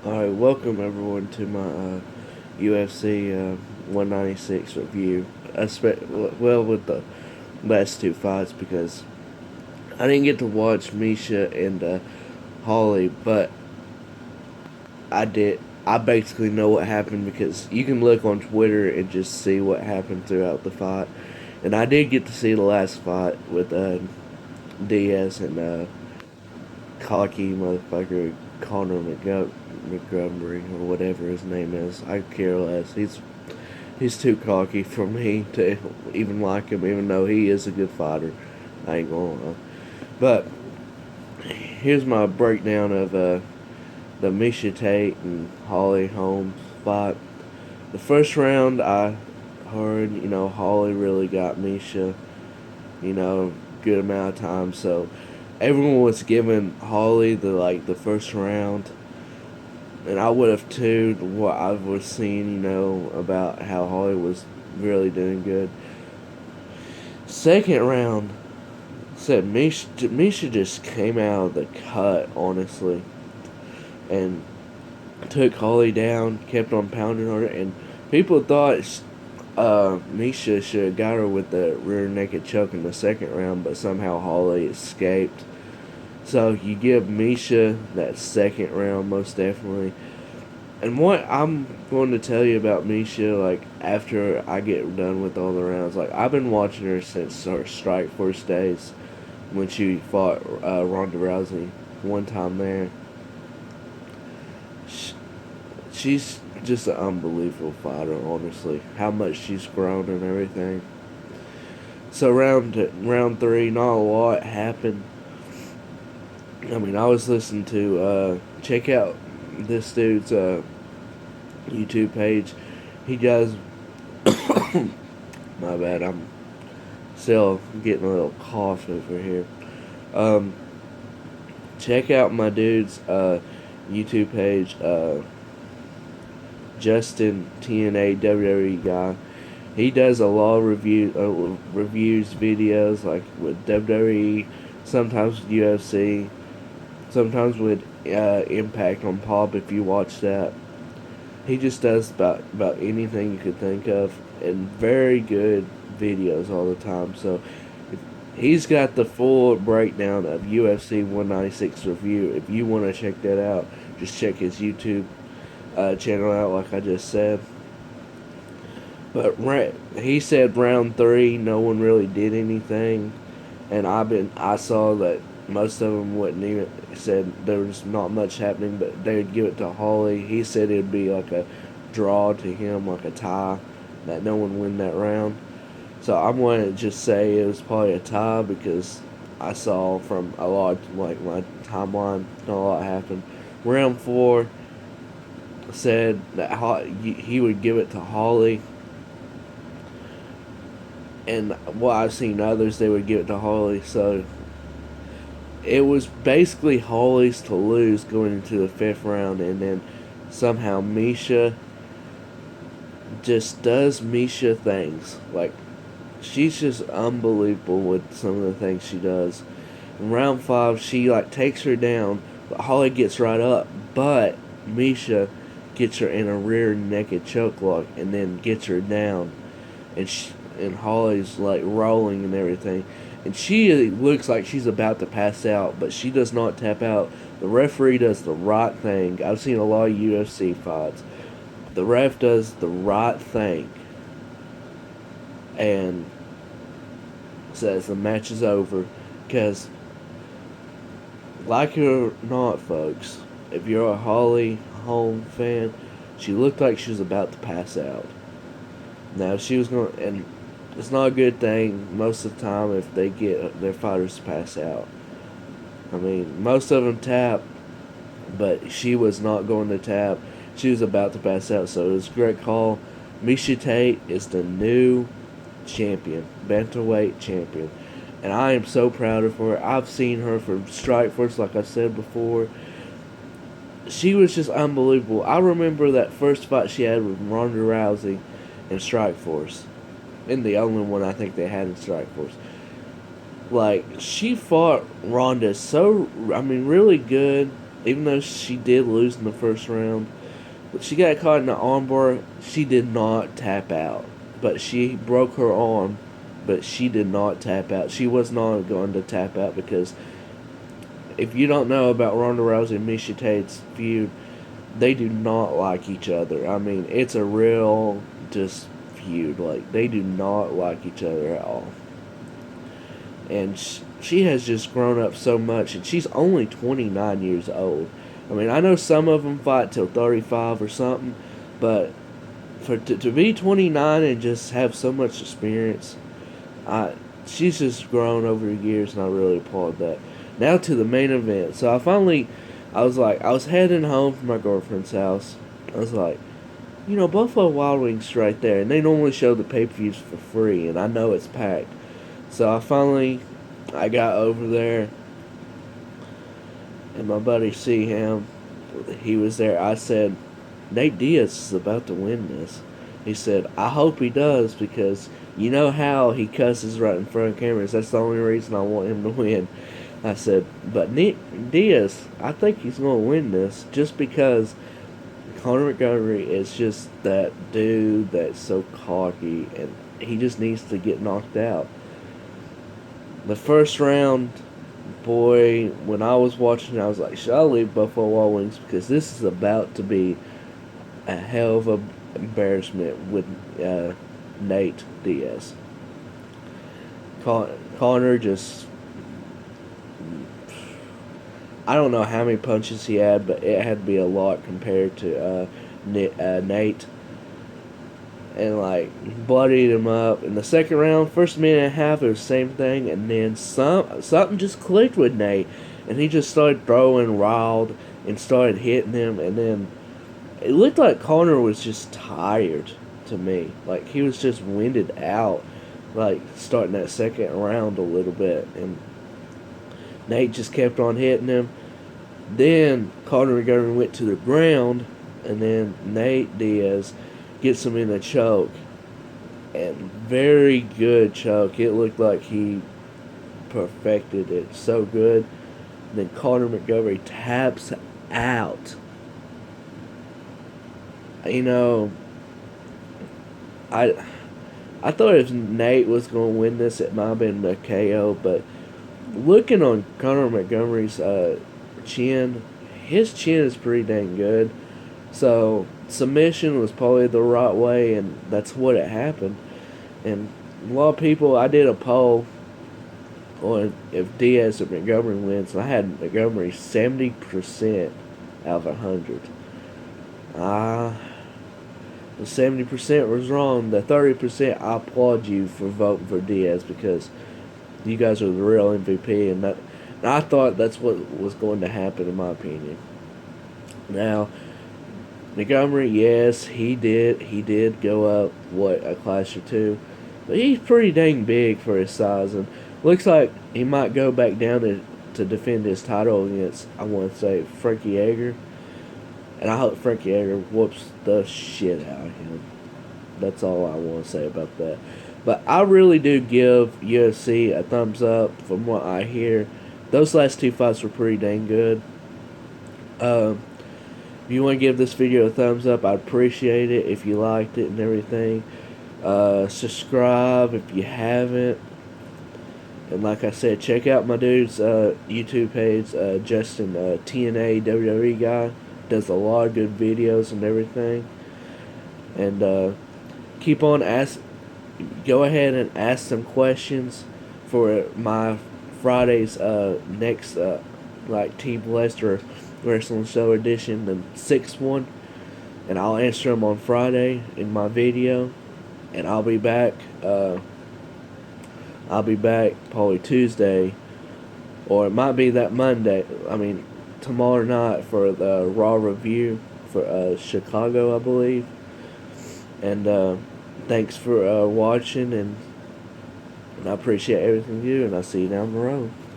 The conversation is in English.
Alright, welcome everyone to my UFC 196 review. Well, with the last two fights because I didn't get to watch Miesha and Holly, but I did. I basically know what happened because you can look on Twitter and just see what happened throughout the fight. And I did get to see the last fight with Diaz and cocky motherfucker Connor Montgomery or whatever his name is. I care less. He's too cocky for me to even like him, even though he is a good fighter. I ain't gonna lie. But here's my breakdown of the Miesha Tate and Holly Holmes fight. The first round, I heard, Holly really got Miesha, good amount of time. So everyone was giving Holly the first round, and I would have too. What I was seeing, about how Holly was really doing good. Second round, said Miesha just came out of the cut, honestly, and took Holly down, kept on pounding her, and people thought Miesha should have got her with the rear naked choke in the second round, but somehow Holly escaped. So you give Miesha that second round most definitely. And what I'm going to tell you about Miesha, like after I get done with all the rounds, like I've been watching her since her Strikeforce days when she fought Ronda Rousey one time there. She's just an unbelievable fighter, honestly. How much she's grown and everything. So round three, not a lot happened. I mean, I was listening to check out this dude's YouTube page. He does. My bad. I'm still getting a little cough over here. Um, Check out my dude's YouTube page. Justin TNA WWE guy. He does a lot of reviews videos like with WWE, sometimes UFC, sometimes with Impact on Pop. If you watch that, he just does about anything you could think of, and very good videos all the time. So he's got the full breakdown of UFC 196 review. If you want to check that out, just check his YouTube channel out, like I just said. But he said round three, no one really did anything, and I saw that most of them wouldn't even said there was not much happening, but they'd give it to Holly. He said it'd be like a draw to him, like a tie, that no one win that round. So I'm going to just say it was probably a tie because I saw from a lot, like my timeline, not a lot happened. Round four said that he would give it to Holly, and what I've seen others, they would give it to Holly. So it was basically Holly's to lose going into the fifth round, and then somehow Miesha just does Miesha things. Like, she's just unbelievable with some of the things she does. In round five, she like takes her down, but Holly gets right up, but Miesha gets her in a rear naked choke lock and then gets her down, and Holly's like rolling and everything, and she looks like she's about to pass out, but she does not tap out. The referee does the right thing. I've seen a lot of UFC fights. The ref does the right thing and says the match is over because, like it or not, folks, if you're a Holly Holm fan, she looked like she was about to pass out. Now she was going, and it's not a good thing most of the time if they get their fighters to pass out. I mean, most of them tap, but she was not going to tap. She was about to pass out, so it was a great call. Miesha Tate is the new champion, bantamweight champion, and I am so proud of her. I've seen her from Strikeforce, like I said before. She was just unbelievable. I remember that first fight she had with Ronda Rousey in Strikeforce, and the only one I think they had in Strikeforce. Like, she fought Ronda so, I mean, really good, even though she did lose in the first round, but she got caught in the armbar. She did not tap out, but she broke her arm. But she did not tap out. She was not going to tap out because if you don't know about Ronda Rousey and Miesha Tate's feud, they do not like each other. I mean, it's a real just feud. Like, they do not like each other at all. And she has just grown up so much, and she's only 29 years old. I mean, I know some of them fight till 35 or something, but to be 29 and just have so much experience, she's just grown over the years, and I really applaud that. Now to the main event. So I was heading home from my girlfriend's house. I was like, Buffalo Wild Wings right there, and they normally show the pay-per-views for free, and I know it's packed. So I got over there, and my buddy see him. He was there. I said, Nate Diaz is about to win this. He said, I hope he does, because you know how he cusses right in front of cameras. That's the only reason I want him to win. I said, but Nick Diaz, I think he's going to win this, just because Conor Montgomery is just that dude that's so cocky, and he just needs to get knocked out. The first round, boy, when I was watching, I was like, should I leave Buffalo Wild Wings? Because this is about to be a hell of a embarrassment with Nate Diaz. Conor just, I don't know how many punches he had, but it had to be a lot compared to Nate. And like bloodied him up in the second round. First minute and a half, it was the same thing, and then something just clicked with Nate, and he just started throwing wild and started hitting him, and then it looked like Conor was just tired to me. Like, he was just winded out, like starting that second round a little bit, and Nate just kept on hitting him. Then Conor McGregor went to the ground, and then Nate Diaz gets him in a choke. And very good choke. It looked like he perfected it so good. Then Conor McGregor taps out. I thought if Nate was going to win this, it might have been a KO, but looking on Conor Montgomery's chin, his chin is pretty dang good. So submission was probably the right way, and that's what it happened. And a lot of people, I did a poll on if Diaz or Montgomery wins, and I had Montgomery 70% out of 100. The 70% was wrong. The 30%, I applaud you for voting for Diaz, because you guys are the real MVP, and I thought that's what was going to happen, in my opinion. Now, Montgomery, yes, he did go up, a class or two, but he's pretty dang big for his size, and looks like he might go back down to defend his title against, I want to say, Frankie Edgar, and I hope Frankie Edgar whoops the shit out of him. That's all I want to say about that. But I really do give UFC a thumbs up from what I hear. Those last two fights were pretty dang good. If you want to give this video a thumbs up, I'd appreciate it if you liked it and everything. Subscribe if you haven't. And like I said, check out my dude's YouTube page, Justin, TNA WWE guy. Does a lot of good videos and everything. And go ahead and ask some questions for my Friday's next Team Lester Wrestling Show edition, the 6th one, and I'll answer them on Friday in my video, and I'll be back probably Tuesday, or it might be that Monday, tomorrow night, for the Raw review for Chicago, I believe. And thanks for watching, and I appreciate everything you do, and I'll see you down the road.